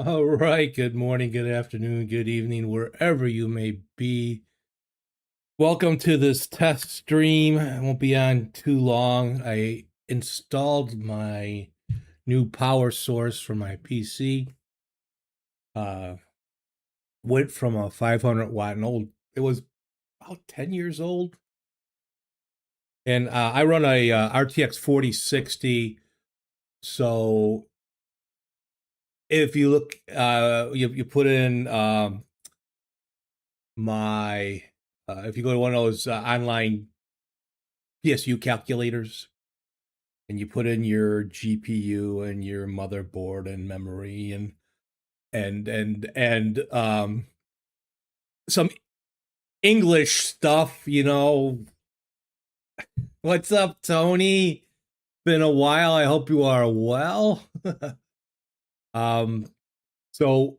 All right. Good morning, good afternoon, good evening, wherever you may be. Welcome to this test stream. I won't be on too long. I installed my new power source for my PC. Went from a 500 watt and old, it was about 10 years old. And I run a RTX 4060. So if you look, you put in my if you go to one of those online PSU calculators and you put in your GPU and your motherboard and memory and some English stuff, What's up, Tony? Been a while. I hope you are well. um, so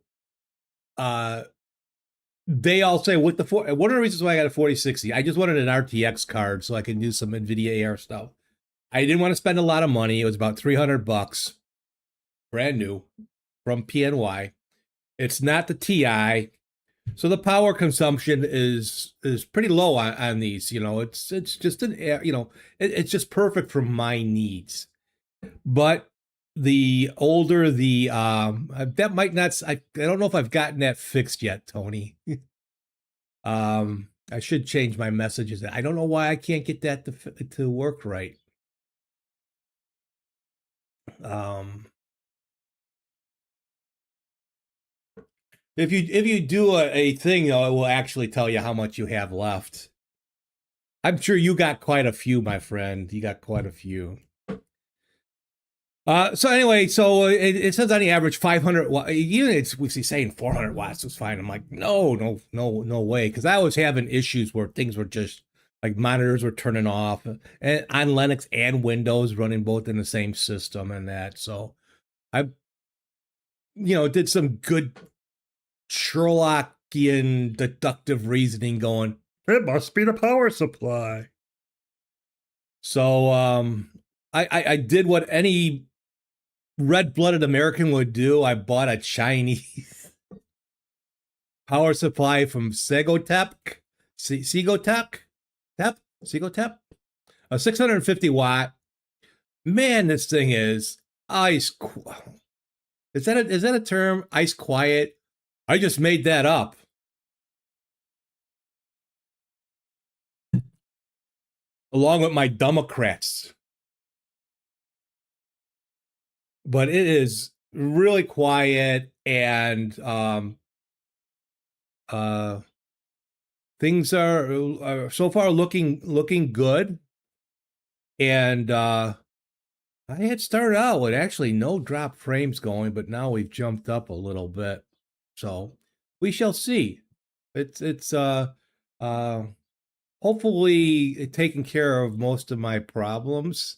they all say with the one of the reasons why I got a 4060, I just wanted an RTX card so I can do some NVIDIA Air stuff. I didn't want to spend a lot of money. It was about $300, brand new from PNY. It's not the TI, so the power consumption is pretty low on these. It's just it's just perfect for my needs. But the older the that might not. I don't know if I've gotten that fixed yet, Tony. I should change my messages. I don't know why I can't get that to work right. If you do a thing, though, it will actually tell you how much you have left. I'm sure you got quite a few, my friend. You got quite a few. So anyway, it says on the average 500 watts. Even we see saying 400 watts was fine. I'm like, no way, because I was having issues where things were just like monitors were turning off, and on Linux and Windows running both in the same system and that. So I, did some good Sherlockian deductive reasoning, going, it must be the power supply. So I did what any red-blooded American would do. I bought a Chinese power supply from Segotep, a 650 watt. Man, this thing is ice. Is that a term? Ice quiet. I just made that up. Along with my Democrats. But it is really quiet, and things are so far looking good. And I had started out with actually no drop frames going, but now we've jumped up a little bit. So we shall see. It's hopefully taking care of most of my problems.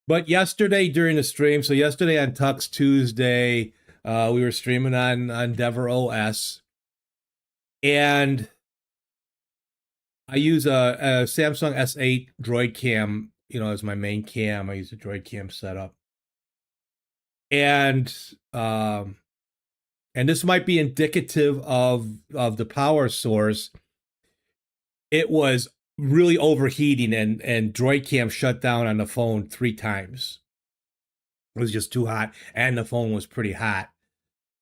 But yesterday during the stream, so yesterday on Tux Tuesday, we were streaming on Dever OS, and I use a Samsung S8 Droid Cam, as my main cam. I use a Droid Cam setup, and this might be indicative of the power source. It was really overheating, and Droid Cam shut down on the phone 3 times. It was just too hot, and the phone was pretty hot.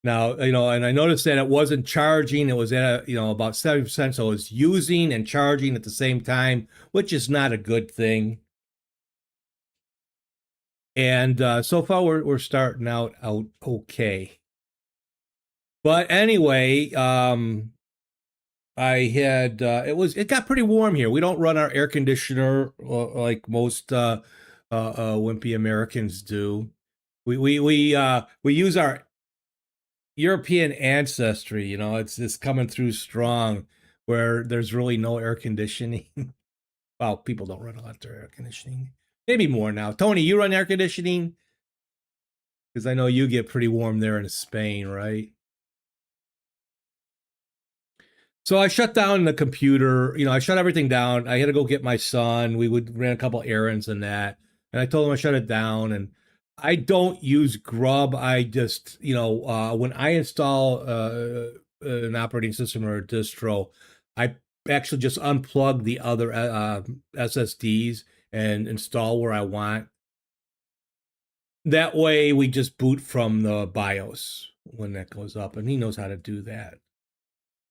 Now, and I noticed that it wasn't charging. It was at about 70%, so it was using and charging at the same time, which is not a good thing. And so far we're starting out okay. But anyway, I had it got pretty warm here. We don't run our air conditioner like most wimpy Americans do. We use our European ancestry. It's coming through strong, where there's really no air conditioning. Well, people don't run a lot of air conditioning. Maybe more now. Tony, you run air conditioning? Because I know you get pretty warm there in Spain, right? So I shut down the computer. I shut everything down. I had to go get my son. We ran a couple errands and that. And I told him I shut it down. And I don't use Grub. I just, when I install an operating system or a distro, I actually just unplug the other SSDs and install where I want. That way, we just boot from the BIOS when that goes up, and he knows how to do that.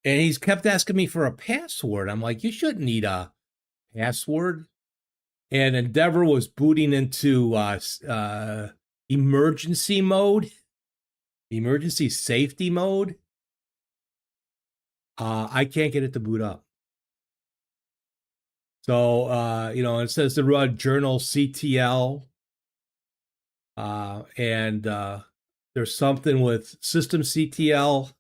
And he's kept asking me for a password. I'm like, you shouldn't need a password. And Endeavor was booting into emergency mode, emergency safety mode. I can't get it to boot up. So, it says to run journal CTL, and there's something with system CTL.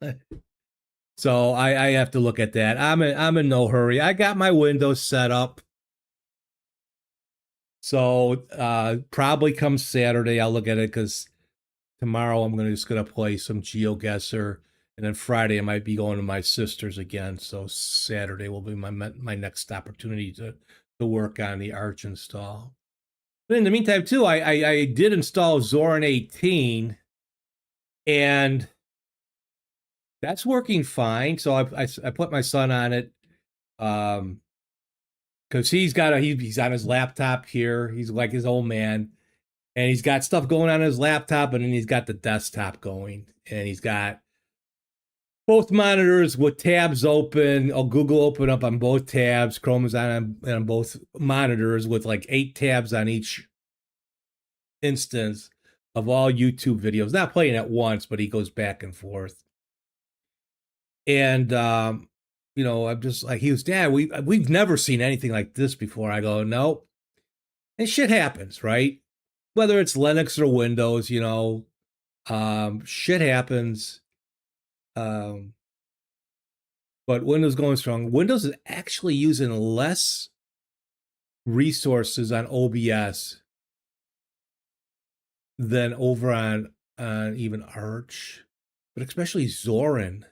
So I have to look at that. I'm in no hurry. I got my Windows set up. So probably come Saturday, I'll look at it because tomorrow I'm just gonna play some GeoGuessr, and then Friday I might be going to my sister's again. So Saturday will be my next opportunity to work on the Arch install. But in the meantime, too, I did install Zorin 18, and that's working fine. So I put my son on it, because he's on his laptop here. He's like his old man, and he's got stuff going on his laptop, and then he's got the desktop going, and he's got both monitors with tabs open. Google open up on both tabs. Chrome is on both monitors with like 8 tabs on each instance of all YouTube videos. Not playing at once, but he goes back and forth. And I'm just like, he was, Dad, we've never seen anything like this before. I go, no, and shit happens, right? Whether it's Linux or Windows, shit happens. Um, but Windows going strong. Windows is actually using less resources on OBS than over on even Arch, but especially Zorin.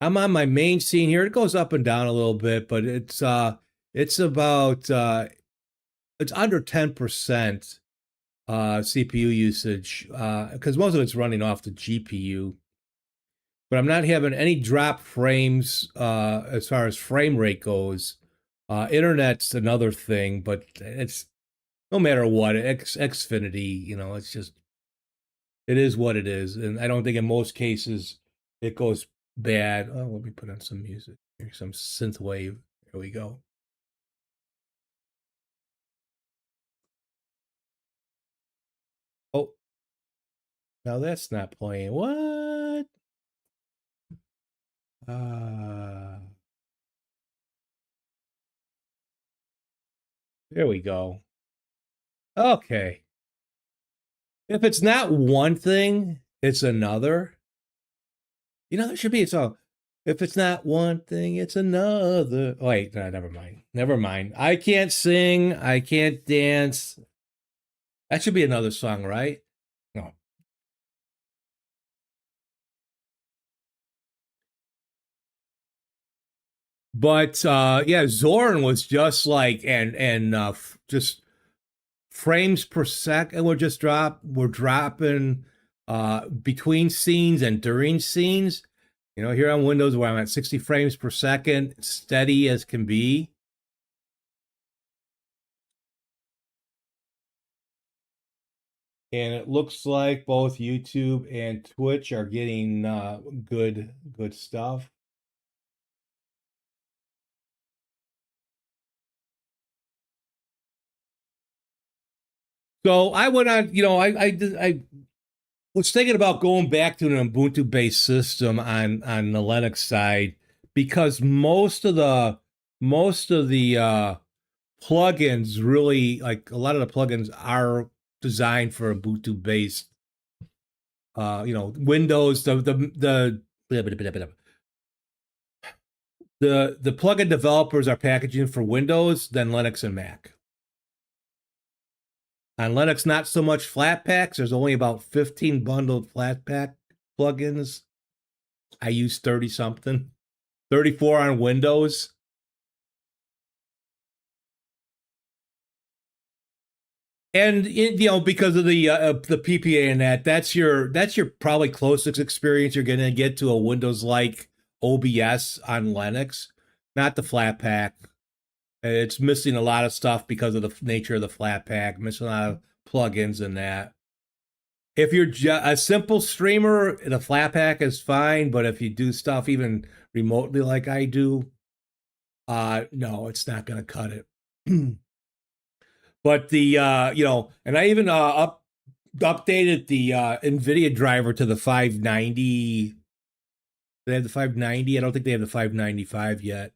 I'm on my main scene here. It goes up and down a little bit, but it's about it's under 10% CPU usage, because most of it's running off the GPU. But I'm not having any drop frames as far as frame rate goes. Internet's another thing, but it's no matter what, Xfinity, it is what it is. And I don't think in most cases it goes bad. Oh, let me put on some music. Here's some synth wave. Here we go. Oh, now that's not playing. What? There we go. Okay. If it's not one thing, it's another. There should be a song. If it's not one thing, it's another. Wait, no, never mind. Never mind. I can't sing. I can't dance. That should be another song, right? No. But yeah, Zorn was just like and just frames per second. We're dropping between scenes and during scenes. Here on Windows where I'm at 60 frames per second, steady as can be. And it looks like both YouTube and Twitch are getting good stuff. So I went on, I was thinking about going back to an Ubuntu-based system on the Linux side, because most of the plugins, really, like a lot of the plugins are designed for Ubuntu-based. Windows, the plugin developers are packaging for Windows, then Linux and Mac. On Linux, not so much Flatpaks. There's only about 15 bundled Flatpak plugins. I use 30 something, 34 on Windows. And because of the PPA and that's your probably closest experience you're gonna get to a Windows like OBS on Linux, not the flat pack. It's missing a lot of stuff because of the nature of the flat pack, missing a lot of plugins and that. If you're a simple streamer, the flat pack is fine, but if you do stuff even remotely like I do, no, it's not gonna cut it. But and I even updated the NVIDIA driver to the 590. They have the 590. I don't think they have the 595 yet.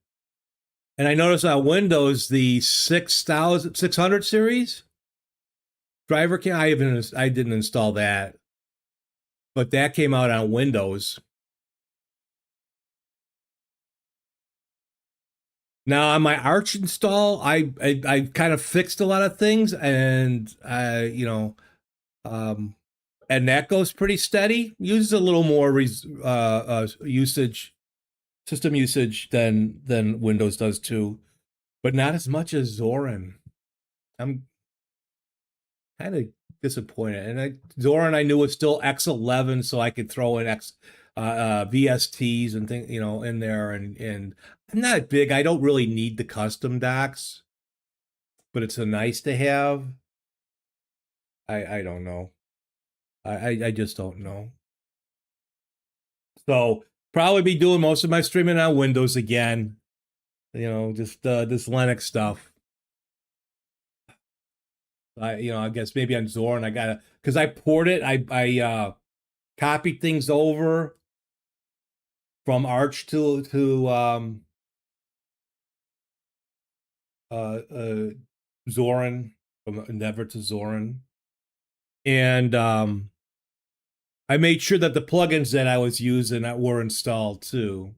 And I noticed on Windows the 600 series driver can I didn't install that, but that came out on Windows. Now on my Arch install, I kind of fixed a lot of things, and um, and that goes pretty steady. Uses a little more usage, system usage than Windows does too, but not as much as Zorin. I'm kind of disappointed. And Zorin I knew was still X11, so I could throw in VSTs and things, in there. And I'm not big. I don't really need the custom docs, but it's a nice to have. I don't know. I just don't know. So probably be doing most of my streaming on Windows again. Just this Linux stuff. I guess maybe on Zorin I gotta, because I poured it. I copied things over from Arch to Zorin, from Endeavor to Zorin, and I made sure that the plugins that I was using were installed too.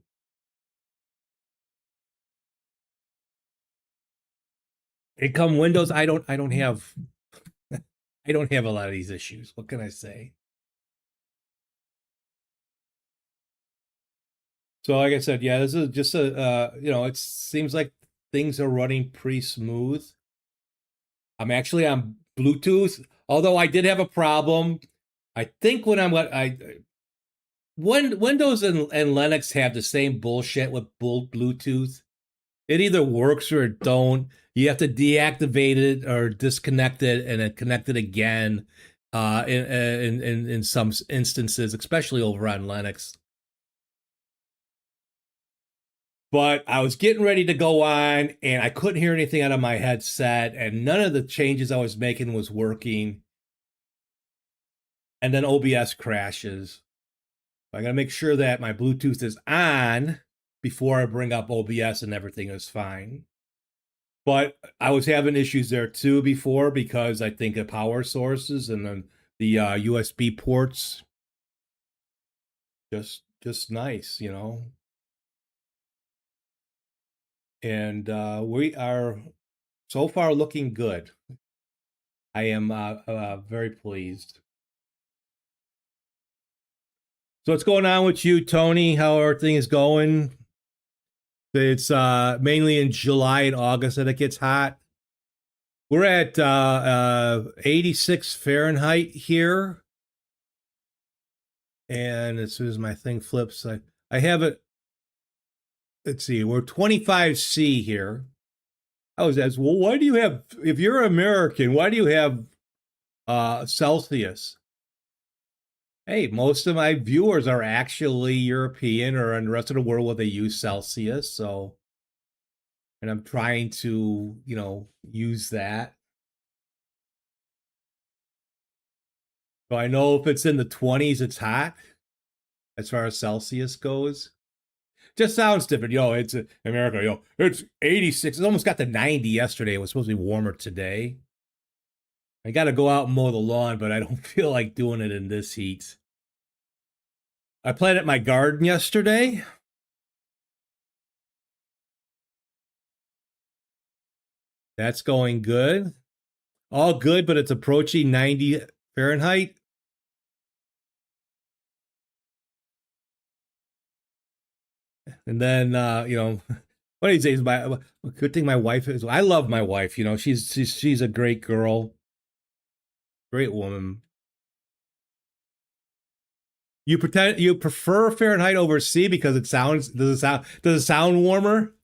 It come Windows. I don't have I don't have a lot of these issues. What can I say? So like I said, yeah, this is just it seems like things are running pretty smooth. I'm actually on Bluetooth, although I did have a problem. I think when Windows and Linux have the same bullshit with Bluetooth, it either works or it don't. You have to deactivate it or disconnect it and then connect it again. In some instances, especially over on Linux. But I was getting ready to go on and I couldn't hear anything out of my headset, and none of the changes I was making was working. And then OBS crashes. I got to make sure that my Bluetooth is on before I bring up OBS and everything is fine. But I was having issues there too before because I think of power sources and then the USB ports. Just nice, And we are so far looking good. I am very pleased. So what's going on with you, Tony? How everything is going? It's mainly in July and August that it gets hot. We're at 86 Fahrenheit here. And as soon as my thing flips, I have it. Let's see, we're 25C here. I was asked, well, why do you have, if you're American, why do you have Celsius? Hey, most of my viewers are actually European or in the rest of the world where they use Celsius. So, and I'm trying to, use that. So I know if it's in the 20s, it's hot as far as Celsius goes. Just sounds different. It's America. It's 86. It almost got to 90 yesterday. It was supposed to be warmer today. I got to go out and mow the lawn, but I don't feel like doing it in this heat. I planted my garden yesterday. That's going good. All good, but it's approaching 90 Fahrenheit. And then, one of these days, good thing my wife is. I love my wife. She's a great girl. Great woman. You prefer Fahrenheit over C because it sounds does it sound warmer?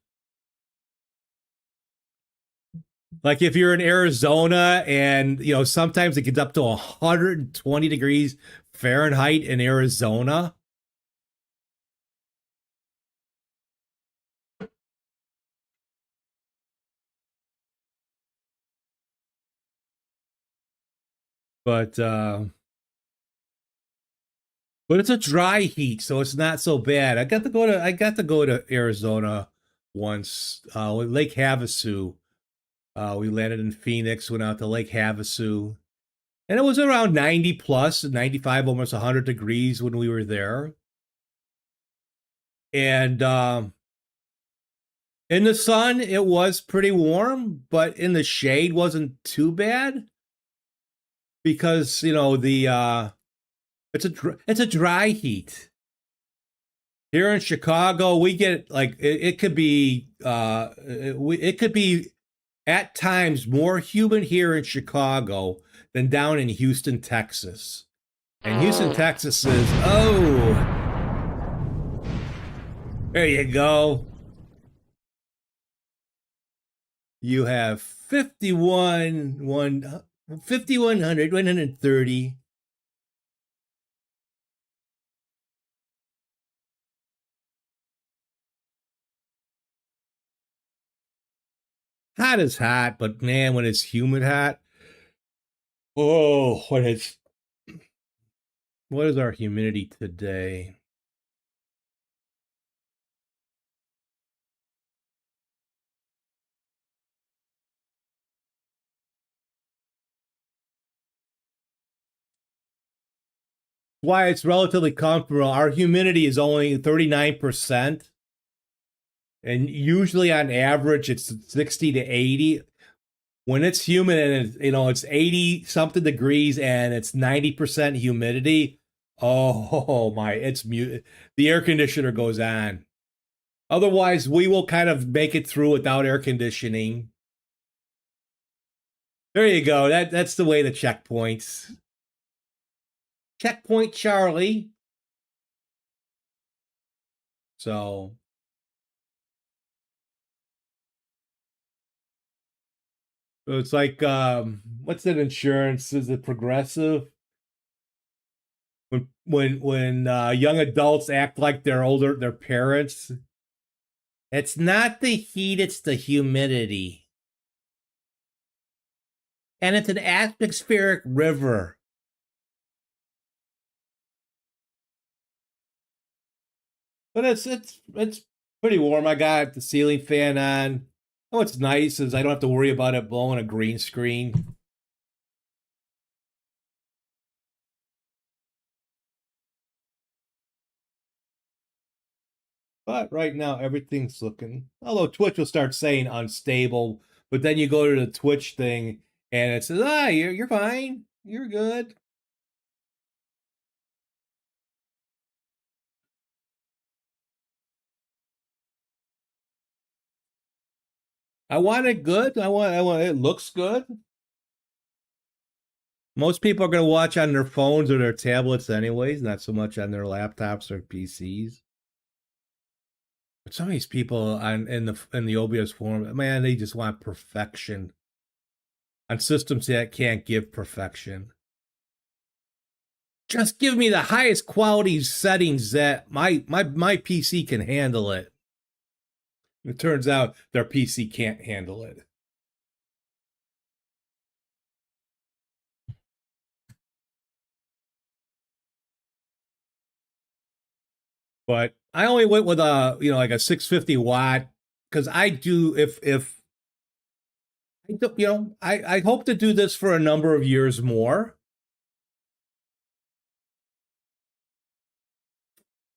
Like if you're in Arizona and sometimes it gets up to 120 degrees Fahrenheit in Arizona. But it's a dry heat, so it's not so bad. I got to go to Arizona once, Lake Havasu. We landed in Phoenix, went out to Lake Havasu, and it was around 90 plus, 95, almost 100 degrees when we were there. And in the sun, it was pretty warm, but in the shade wasn't too bad because it's a dry heat. Here in Chicago, we get like it could be it could be at times more humid here in Chicago than down in Houston, Texas. And Houston, Texas is there you go. You have 5100, 130. Hot is hot, but man, when it's humid hot, oh, what is our humidity today? Why it's relatively comfortable. Our humidity is only 39%. And usually on average it's 60 to 80. When it's humid and it's 80 something degrees and it's 90% humidity, oh my, it's mute. The air conditioner goes on. Otherwise, we will kind of make it through without air conditioning. There you go. That's the way to checkpoints. Checkpoint Charlie. So it's like what's that insurance? Is it Progressive? When young adults act like their parents. It's not the heat, it's the humidity. And it's an atmospheric river. But it's pretty warm. I got the ceiling fan on. Oh, what's nice is I don't have to worry about it blowing a green screen. But right now everything's looking. Although Twitch will start saying unstable, but then you go to the Twitch thing and it says, you're fine, you're good. I want it good. I want it looks good. Most people are going to watch on their phones or their tablets anyways, not so much on their laptops or PCs. But some of these people in the OBS forum, man, they just want perfection on systems that can't give perfection. Just give me the highest quality settings that my PC can handle it. It turns out their PC can't handle it. But I only went with like a 650 watt because I do if I hope to do this for a number of years more.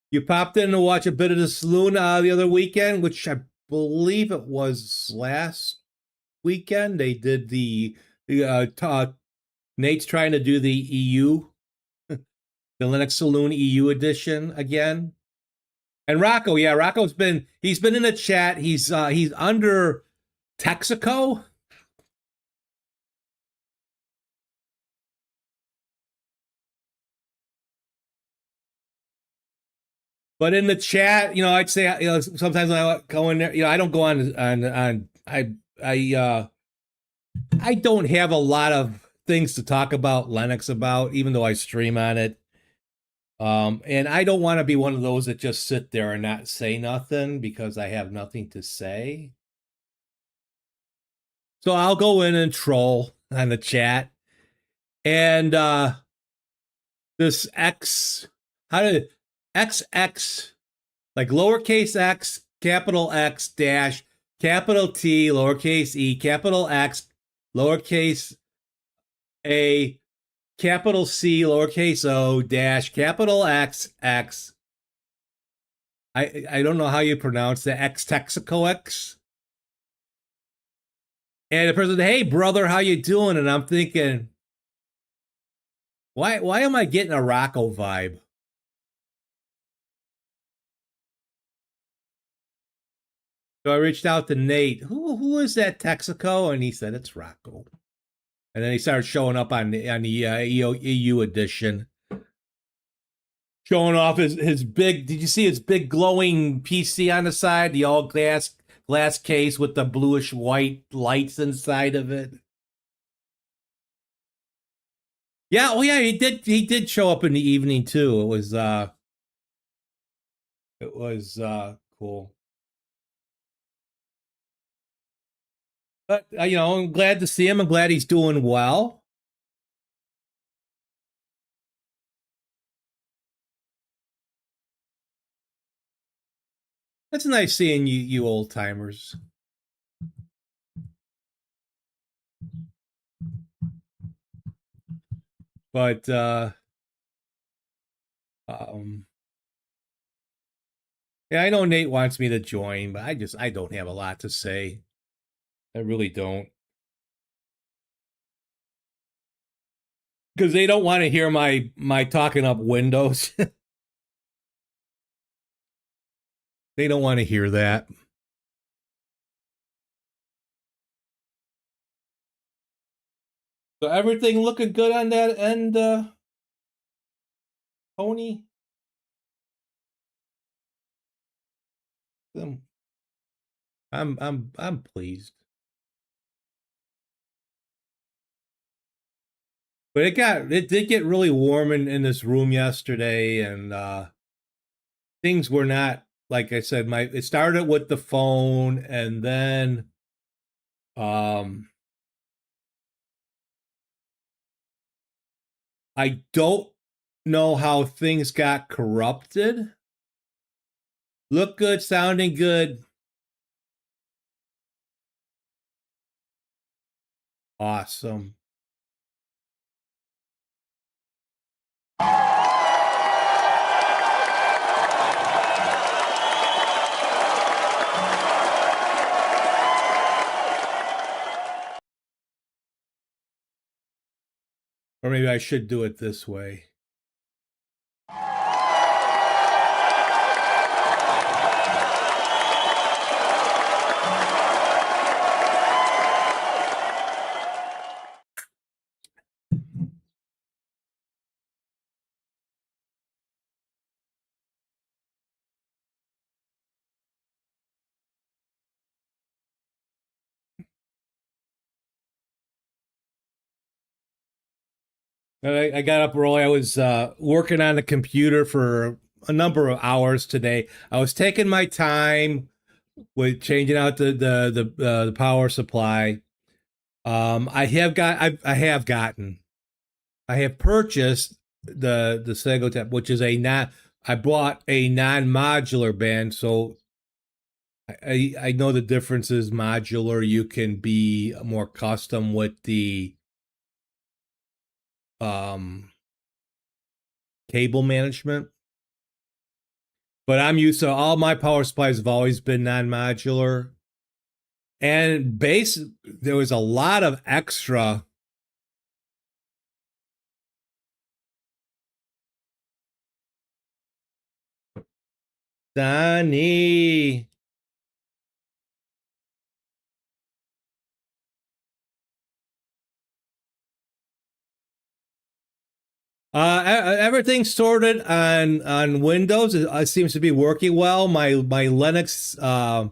You popped in to watch a bit of the saloon the other weekend, which I believe it was last weekend. They did Nate's trying to do the EU, the Linux Saloon EU edition again. And Rocco, yeah, he's been in the chat. He's under Texaco. But in the chat, I'd say, sometimes when I go in there, I don't go on I don't have a lot of things to talk about Linux about, even though I stream on it. And I don't want to be one of those that just sit there and not say nothing because I have nothing to say. So I'll go in and troll on the chat. And this X, how did XX, like lowercase x, capital X dash, capital T, lowercase e, capital X, lowercase a, capital C, lowercase o, dash, capital X, X. I don't know how you pronounce the X Texaco X. And the person, hey brother, how you doing? And I'm thinking, why am I getting a Rocco vibe? So I reached out to Nate. Who is that Texaco? And he said it's Rocco. And then he started showing up on the EU edition, showing off his big. Did you see his big glowing PC on the side? The all glass case with the bluish white lights inside of it. Yeah, oh yeah, he did show up in the evening too. It was cool. But I'm glad to see him. I'm glad he's doing well. It's nice seeing you old timers. But um yeah, I know Nate wants me to join, but I don't have a lot to say. I really don't. Because they don't want to hear my talking up Windows. They don't want to hear that. So everything looking good on that end, Tony? Um, I'm pleased. But it did get really warm in this room yesterday, and things were not, like I said, it started with the phone, and then um I don't know how things got corrupted. Look good, sounding good. Awesome. Or maybe I should do it this way. I got up early. I was working on the computer for a number of hours today. I was taking my time with changing out the power supply. I have purchased the Sego Tap, which is I bought a non-modular band, so I know the difference is modular. You can be more custom with the um cable management. But I'm used to all my power supplies have always been non-modular. And there was a lot of extra. Donnie. Everything's sorted on Windows. It seems to be working well. My Linux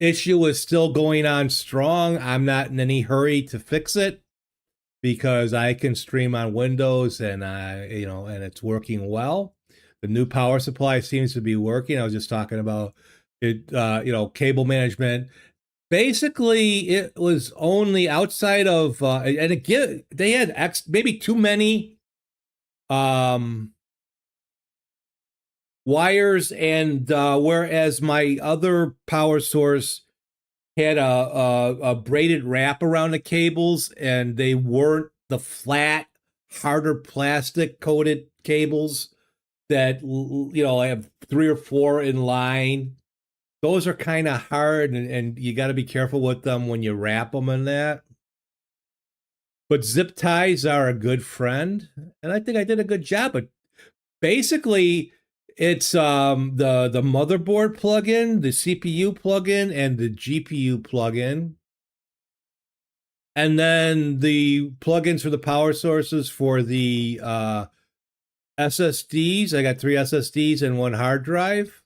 issue is still going on strong. I'm not in any hurry to fix it because I can stream on Windows and and it's working well. The new power supply seems to be working. I was just talking about it, cable management. Basically, it was only outside of and again they had maybe too many um wires, and whereas my other power source had a braided wrap around the cables, and they weren't the flat, harder plastic coated cables that I have three or four in line. Those are kind of hard, and you got to be careful with them when you wrap them in that. But zip ties are a good friend, and I think I did a good job. But basically, it's the motherboard plugin, the CPU plugin, and the GPU plugin, and then the plugins for the power sources for the SSDs. I got 3 SSDs and 1 hard drive,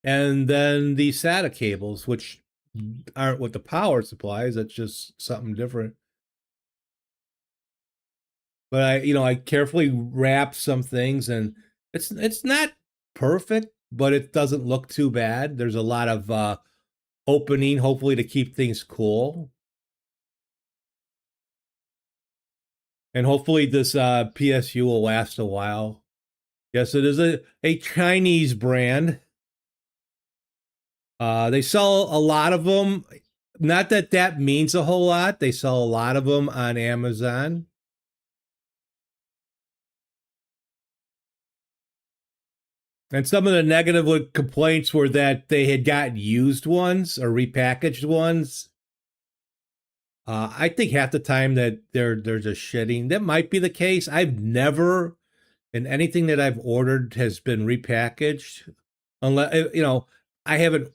and then the SATA cables, which aren't with the power supplies. That's just something different. But I carefully wrap some things, and it's not perfect, but it doesn't look too bad. There's a lot of opening, hopefully, to keep things cool, and hopefully this PSU will last a while. Yes, it is a Chinese brand. They sell a lot of them. Not that that means a whole lot. They sell a lot of them on Amazon. And some of the negative complaints were that they had gotten used ones or repackaged ones. I think half the time that they're just shitting. That might be the case. I've never, in anything that I've ordered, has been repackaged. Unless I haven't.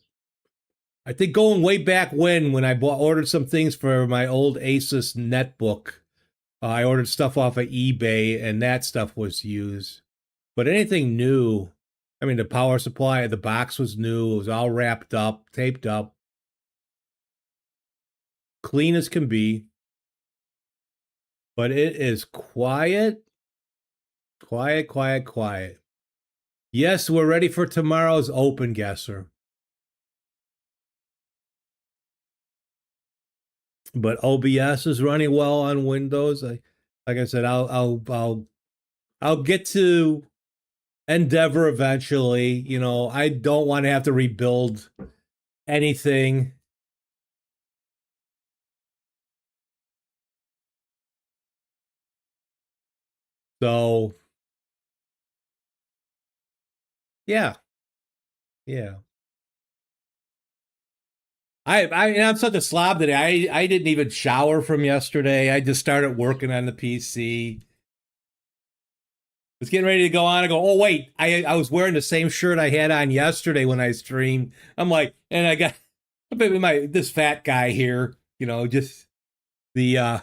I think going way back when I ordered some things for my old Asus netbook, I ordered stuff off of eBay, and that stuff was used. But anything new, I mean, the power supply, the box was new. It was all wrapped up, taped up, clean as can be. But it is quiet, quiet, quiet, quiet. Yes, we're ready for tomorrow's open guesser. But OBS is running well on Windows. Like I said, I'll get to Endeavor eventually. I don't want to have to rebuild anything. So yeah, yeah. I'm such a slob that I didn't even shower from yesterday. I just started working on the PC. Was getting ready to go on. I go, oh wait, I was wearing the same shirt I had on yesterday when I streamed. I'm like, and I got this fat guy here, just the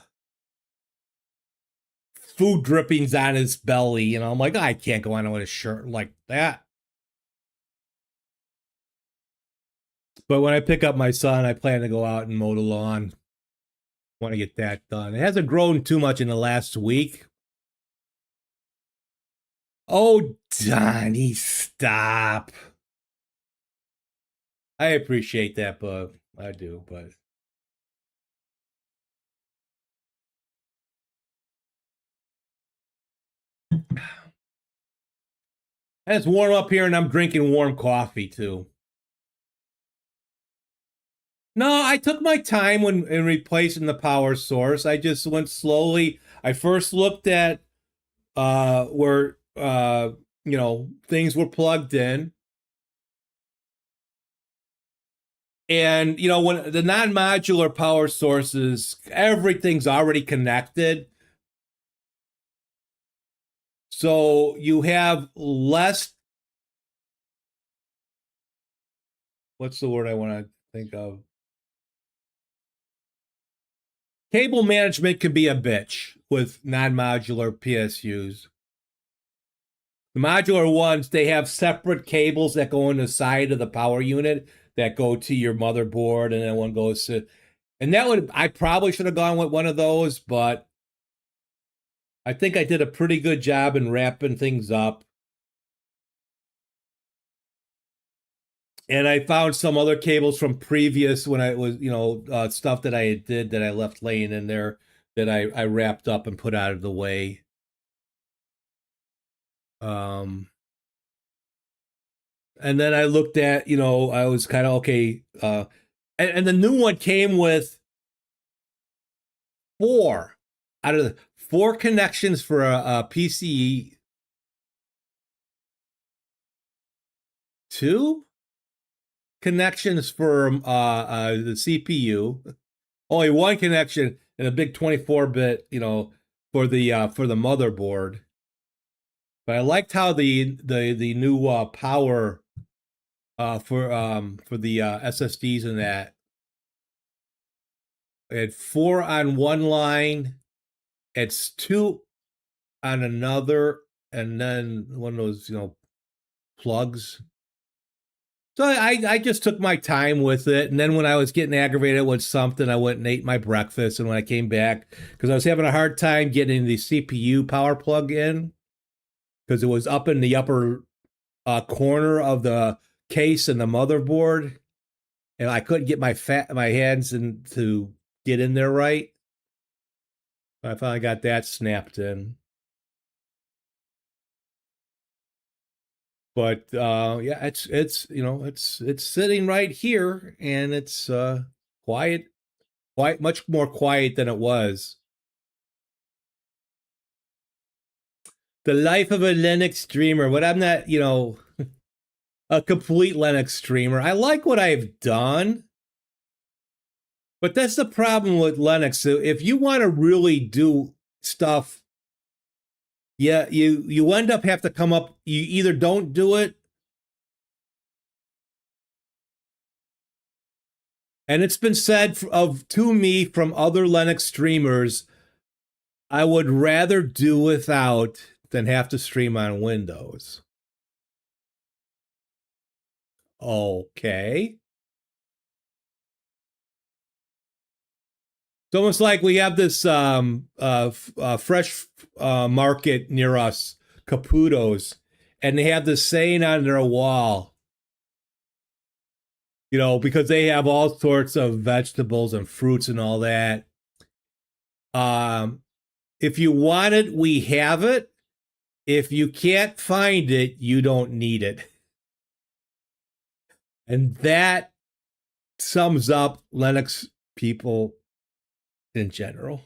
food drippings on his belly. I'm like, I can't go on with a shirt like that. But when I pick up my son, I plan to go out and mow the lawn. Want to get that done. It hasn't grown too much in the last week. Oh, Donnie, stop. I appreciate that, but I do, but and it's warm up here, and I'm drinking warm coffee too. No, I took my time when in replacing the power source. I just went slowly. I first looked at where things were plugged in. And when the non-modular power sources, everything's already connected. So you have less, what's the word I want to think of? Cable management can be a bitch with non-modular PSUs. The modular ones, they have separate cables that go on the side of the power unit that go to your motherboard, and then one goes to, and that would, I probably should have gone with one of those, but I think I did a pretty good job in wrapping things up. And I found some other cables from previous when I was, stuff that I did that I left laying in there that I wrapped up and put out of the way. And then I looked at, I was kind of okay. And the new one came with four out of the four connections for a PCE, two connections for the CPU, only one connection and a big 24-bit, for the motherboard. But I liked how the new power for the SSDs and that. I had four on one line, it's two on another, and then one of those, plugs. So I just took my time with it. And then when I was getting aggravated with something, I went and ate my breakfast. And when I came back, because I was having a hard time getting the CPU power plug in, because it was up in the upper corner of the case and the motherboard, and I couldn't get my hands in to get in there right. I finally got that snapped in. But yeah, it's sitting right here, and it's quiet, much more quiet than it was. The life of a Linux streamer, but I'm not, a complete Linux streamer. I like what I've done, but that's the problem with Linux. So if you want to really do stuff, yeah, you end up have to come up. You either don't do it, and it's been said to me from other Linux streamers, I would rather do without than have to stream on Windows. Okay. It's almost like we have this fresh market near us, Caputo's, and they have this saying on their wall, because they have all sorts of vegetables and fruits and all that. If you want it, we have it. If you can't find it, you don't need it. And that sums up Linux people in general.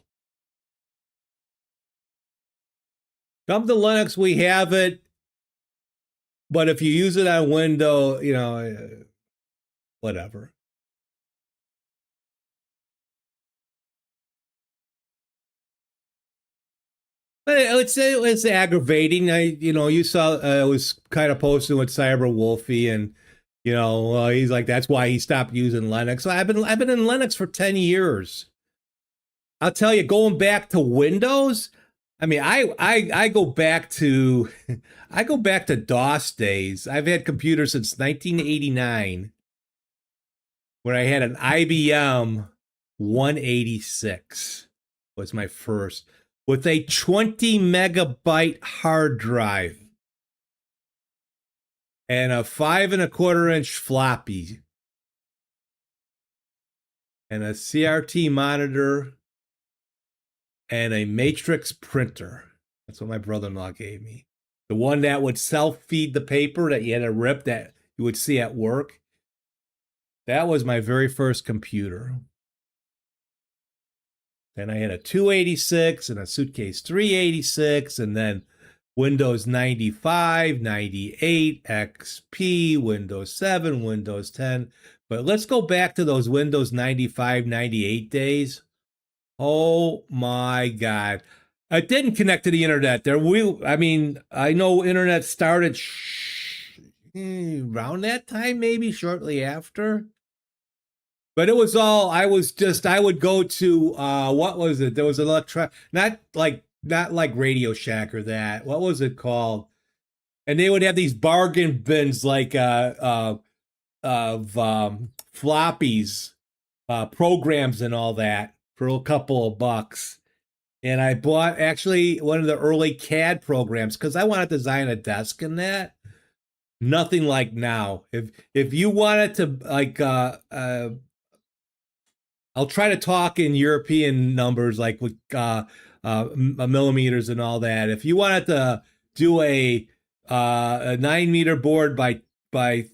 Come to Linux, we have it. But if you use it on Windows, whatever. But it's aggravating. You saw I was kind of posting with Cyber Wolfie, and he's like, that's why he stopped using Linux. So I've been in Linux for 10 years. I'll tell you, going back to Windows, I mean, I go back to I go back to DOS days. I've had computers since 1989, where I had an IBM 186 was my first, with a 20 megabyte hard drive and a 5.25-inch floppy and a CRT monitor and a matrix printer. That's what my brother-in-law gave me. The one that would self-feed the paper that you had to rip that you would see at work. That was my very first computer. Then I had a 286 and a Suitcase 386, and then Windows 95, 98, XP, Windows 7, Windows 10. But let's go back to those Windows 95, 98 days. Oh my God. I didn't connect to the internet there. I know internet started around that time, maybe shortly after. But it was all I would go to what was it? There was an not like Radio Shack or that. What was it called? And they would have these bargain bins like of floppies, programs and all that for a couple of bucks. And I bought actually one of the early CAD programs because I wanted to design a desk and that. Nothing like now. If you wanted to like I'll try to talk in European numbers, like with millimeters and all that. If you wanted to do a 9 meter board by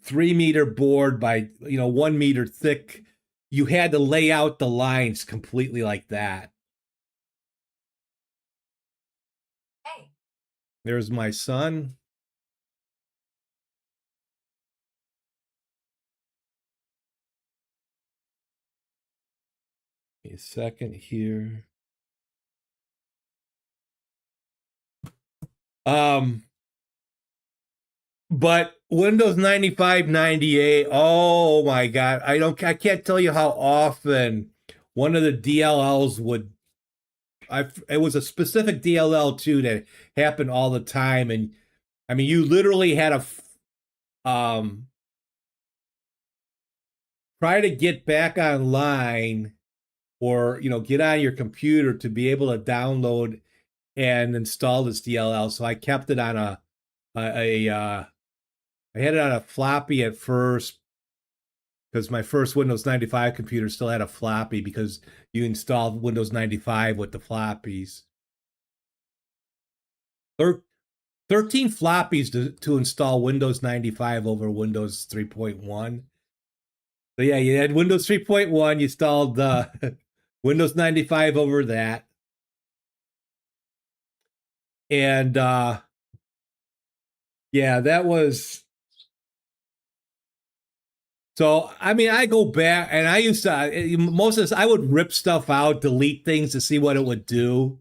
3 meter board by 1 meter thick, you had to lay out the lines completely like that. Hey. There's my son. A second here. But Windows 95, 98, oh my God. I can't tell you how often one of the DLLs it was a specific DLL too that happened all the time. And I mean, you literally had to try to get back online or get on your computer to be able to download and install this DLL. So I kept it on I had it on a floppy at first because my first Windows 95 computer still had a floppy because you installed Windows 95 with the floppies. 13 floppies to install Windows 95 over Windows 3.1. So yeah, you had Windows 3.1, you installed Windows 95 over that. And yeah, that was. So, I mean, I go back and I used to, most of this, I would rip stuff out, delete things to see what it would do.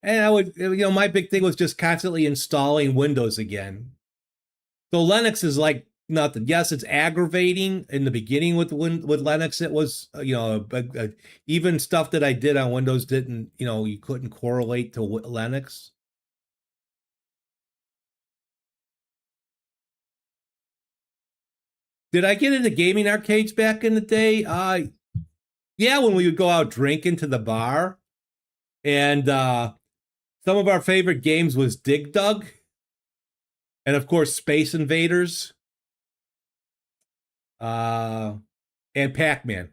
And I would, my big thing was just constantly installing Windows again. So Linux is like nothing. Yes, it's aggravating in the beginning with Linux. It was, even stuff that I did on Windows didn't, you couldn't correlate to Linux. Did I get into gaming arcades back in the day? Yeah, when we would go out drinking to the bar. And some of our favorite games was Dig Dug. And of course, Space Invaders. And Pac-Man.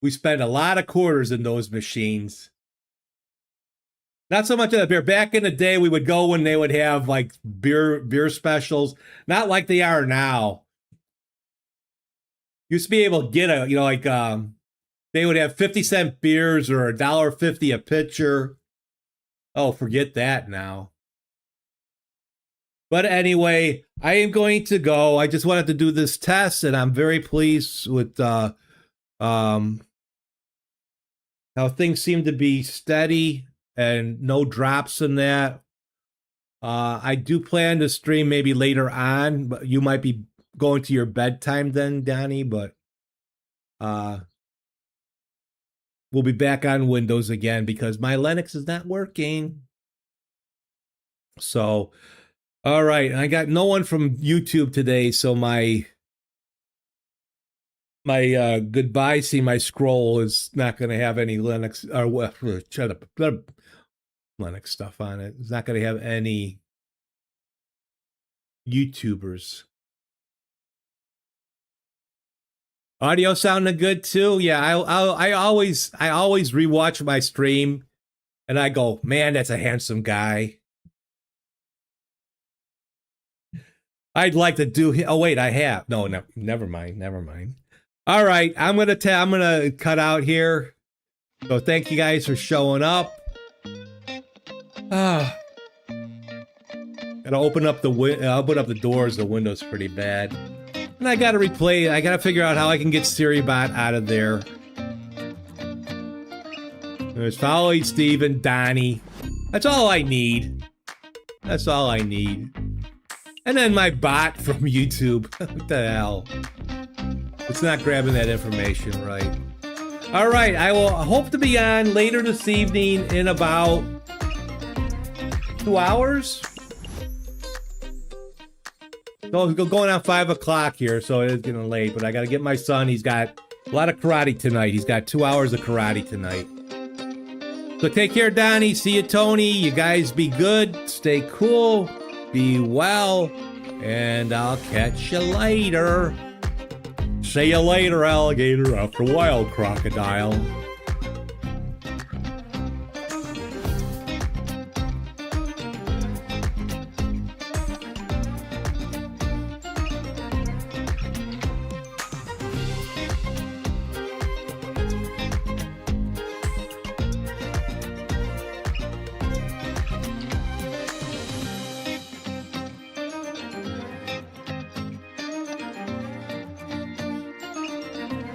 We spent a lot of quarters in those machines. Not so much of the beer. Back in the day, we would go when they would have like beer specials, not like they are now. Used to be able to get they would have 50-cent beers or $1.50 a pitcher. Oh, forget that now. But anyway, I am going to go. I just wanted to do this test, and I'm very pleased with how things seem to be steady and no drops in that. I do plan to stream maybe later on, but you might be going to your bedtime then, Donnie, but we'll be back on Windows again because my Linux is not working. So, all right. I got no one from YouTube today, so my goodbye, see my scroll is not going to have any Linux or shut up, Linux stuff on it. It's not going to have any YouTubers. Audio sounding good too. Yeah, I always rewatch my stream, and I go, man, that's a handsome guy. I'd like to do. Oh wait, I have. No, never mind. All right, I'm gonna cut out here. So thank you guys for showing up. Gotta open up the doors. The window's pretty bad, and I gotta replay. I gotta figure out how I can get SiriBot out of there. There's Follow Steven, Donnie. That's all I need. That's all I need. And then my bot from YouTube. What the hell? It's not grabbing that information right. All right, I will hope to be on later this evening in about 2 hours. So it's going on 5 o'clock here, so it is getting late, but I got to get my son. He's got a lot of karate tonight. He's got 2 hours of karate tonight. So take care, Donnie. See you, Tony. You guys be good. Stay cool. Be well. And I'll catch you later. See you later, alligator, after a while, crocodile.